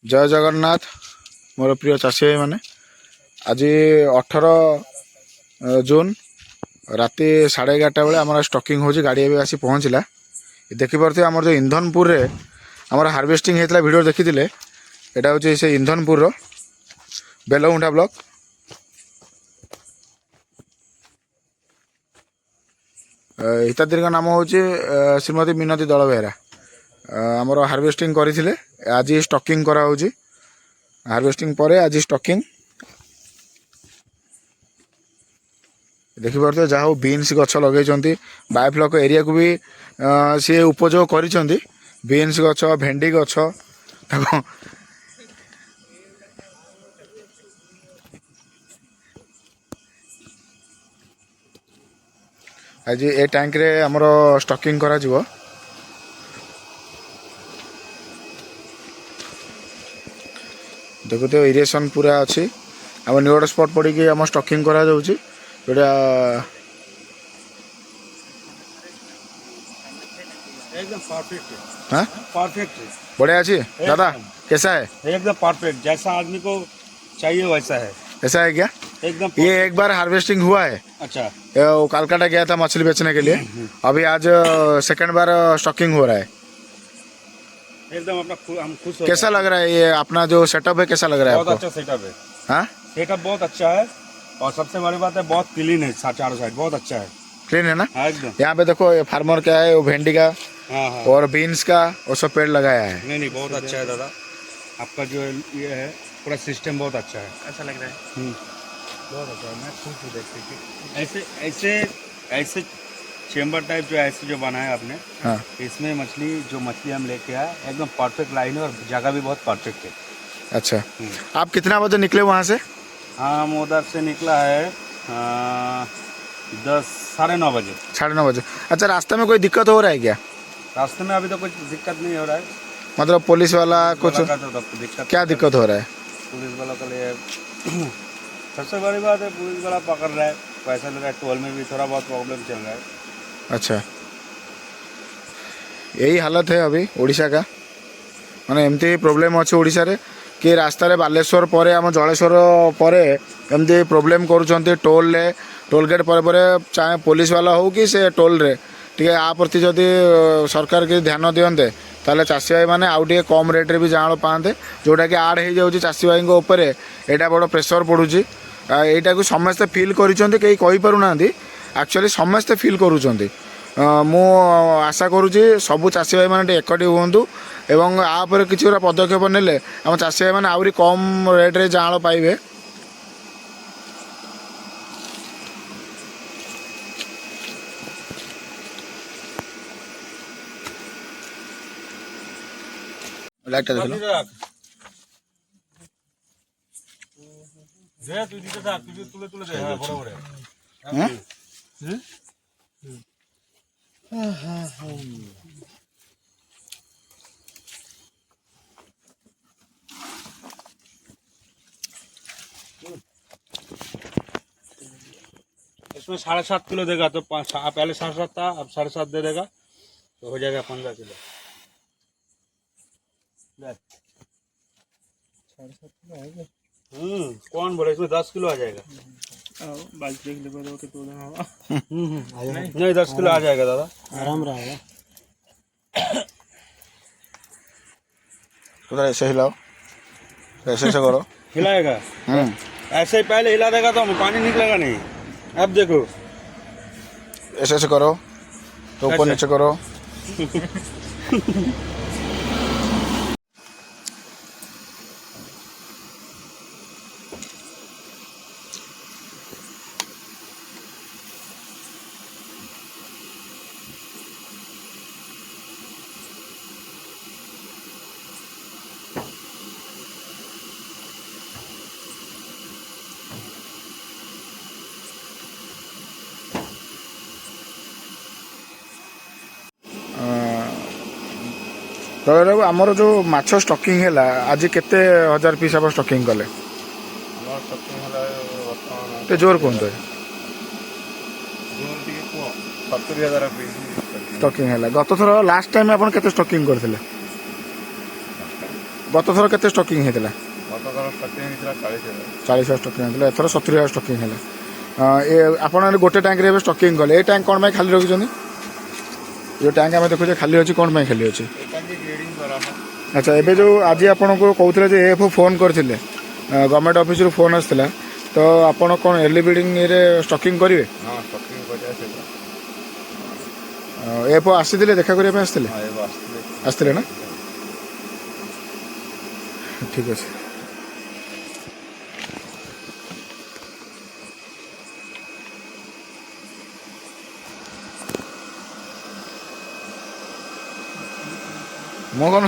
जय जगन्नाथ मोर प्रिय चाषी भाई मैंने आज 18 जून राति 11:30 बेले आम स्टॉकिंग हो गाड़ी भी आसी पहुँचला। देखिपे आम जो इंधनपुर रे आमर हार्वेस्टिंग होता वीडियो देखी यहाँ हूँ से इंधनपुर बेलगुंठा ब्लॉक। हिताधिकारी का नाम हूँ श्रीमती मिनती दल बेहरा। आमर हार्वेस्टिंग करते आज स्टॉकिंग करा हार्वेस्टिंग पर आज स्टॉकिंग देखिपे जहाँ बीन्स गछ लगे बायोफ्लॉक एरिया को भी सी उपयोग कर बीन्स गछ भेंडी गछ आज ए टैंक रे हमर स्टॉकिंग करा जिवो। देखो तो इरिगेशन पूरा अच्छी आम निवड स्पॉट पड़ी कि आम स्टॉकिंग करा जाउची जोड़ा एकदम परफेक्ट। हाँ परफेक्ट बढ़िया अच्छी दादा कैसा है? एकदम परफेक्ट, जैसा आदमी को चाहिए वैसा है। ऐसा है क्या? एकदम ये एक बार हार्वेस्टिंग हुआ है। अच्छा, वो कलकत्ता गया था मछली बेचने के लिए, अभी आज सेकंड बार स्टॉकिंग हो रहा है। एकदम हम खुश हो। कैसा लग रहा है ये अपना जो सेटअप है, कैसा लग रहा है बहुत आपको? अच्छा सेटअप है। हाँ सेटअप बहुत अच्छा है और सबसे बड़ी बात है बहुत क्लीन है, चारों साइड बहुत अच्छा है। क्लीन है ना? हाँ एकदम। यहाँ पे देखो ये फार्मर क्या है, वो भेंडी का हाँ हाँ और बीन्स का वो सब पेड़ लगाया है। नहीं बहुत अच्छा है दादा, आपका जो ये है पूरा सिस्टम बहुत अच्छा है। अच्छा लग रहा है, बहुत अच्छा है। मैं खुश हूँ देखते कि ऐसे ऐसे ऐसे चेम्बर टाइप जो ऐसे जो बनाया आपने। हाँ इसमें मछली हम लेके आए, एकदम परफेक्ट लाइन है और जगह भी बहुत परफेक्ट है। अच्छा, आप कितना बजे निकले वहाँ से? हाँ हम उधर से निकला है 9:30 बजे। 9:30 बजे। अच्छा, रास्ते में कोई दिक्कत हो रहा है क्या? रास्ते में अभी तो कुछ दिक्कत नहीं हो रहा है। मतलब पुलिस वाला कुछ दिक्कत क्या दिक्कत हो रहा है? पुलिस वालों के लिए सबसे बड़ी बात है पुलिस वाला पकड़ रहा है, पैसा ले रहा है। टोल में भी थोड़ा बहुत प्रॉब्लम चल रहा है। अच्छा, यही हालत है अभी ओडिशा का, माने एमती प्रॉब्लम अच्छे ओडिशा रे कि रास्ता रे बालेश्वर पर आम जलेश्वर पर एमती प्रॉब्लम करुँच टोल गेट पर चाहे पुलिस वाला हो कि से टोल रे टे आ प्रति जदि सरकार के ध्यान दियंते ताले चाषी भाई मैंने आउ टे कम रेट रे भी जाँल पाते, जोटा कि आड हो जाऊँगी चाषी भाई उपर एटा बड़ प्रेसर पड़ुची। यहीटा को समस्ते फिल करें एक्चुअली समस्ते फिल करुँच। मु आशा करुँची सबू चाषी भाई मैंने एकठी हूँ एवं आपर किसी पदक्षेप नेले आम चाषी भाई मैंने आहरी कम रेट रे जाँल पाइबे। लाइट इसमें 7.5 किलो देगा तो पहले 7.5 था, अब 7.5 दे देगा तो हो जाएगा 15 किलो। 7.5 किलो कौन बोले इसमें 10 किलो आ जाएगा। नहीं 10 किलो आ जाएगा दादा, आराम रहेगा। तो ऐसे हिलाओ, ऐसे से करो। हिलाएगा ऐसे ही पहले हिला देगा तो पानी निकलेगा नहीं। अब देखो ऐसे से करो तो ऊपर नीचे करो। तो आमर जो माछ स्टॉकिंग है आज केते हजार पीस आप स्टॉकिंग कले? जोर कौन तो 70,000 स्टॉकिंग है। गत थर लास्ट टाइम आप केते स्टॉकिंग करथिले? ଗତ ଥର କେତେ ଷ୍ଟକିଂ ହେଇଥିଲା? ଗତଥର ଷ୍ଟାର୍ଟିଂ ହେଇଥିଲା 40,000। 40,000 ଷ୍ଟକିଂ ହେଇଥିଲା, ଏଥର 70,000 ଷ୍ଟକିଂ ହେଲା। ଏ ଆପଣ ଗୋଟେ ଟ୍ୟାଙ୍କରେ ଏବେ ଷ୍ଟକିଂ କଲେ, ଏ ଟ୍ୟାଙ୍କ କ'ଣ ପାଇଁ ଖାଲି ରଖିଛନ୍ତି? ଯେଉଁ ଟ୍ୟାଙ୍କ ଆମେ ଦେଖୁଛେ ଖାଲି ଅଛି, କ'ଣ ପାଇଁ ଖାଲି ଅଛି? ଆଚ୍ଛା, ଏବେ ଯେଉଁ ଆଜି ଆପଣଙ୍କୁ କହୁଥିଲେ ଯେ ଏଏଫ୍ଓ ଫୋନ୍ କରିଥିଲେ, ଗଭର୍ଣ୍ଣମେଣ୍ଟ ଅଫିସରୁ ଫୋନ୍ ଆସିଥିଲା, ତ ଆପଣ କ'ଣ ଏର୍ଲି ବ୍ରିଡ଼ିଂରେ ଷ୍ଟକିଂ କରିବେ? ହଁ, ଷ୍ଟକିଂ କରିବା ସେଇଟା। ଏଏଫ୍ଓ ଆସିଥିଲେ, ଦେଖା କରିବା ପାଇଁ ଆସିଥିଲେ? ହଁ, ଏବେ ଆସିଥିଲେ। ଆସିଥିଲେ ନା? ଠିକ୍ ଅଛି। ମୁଁ କ'ଣ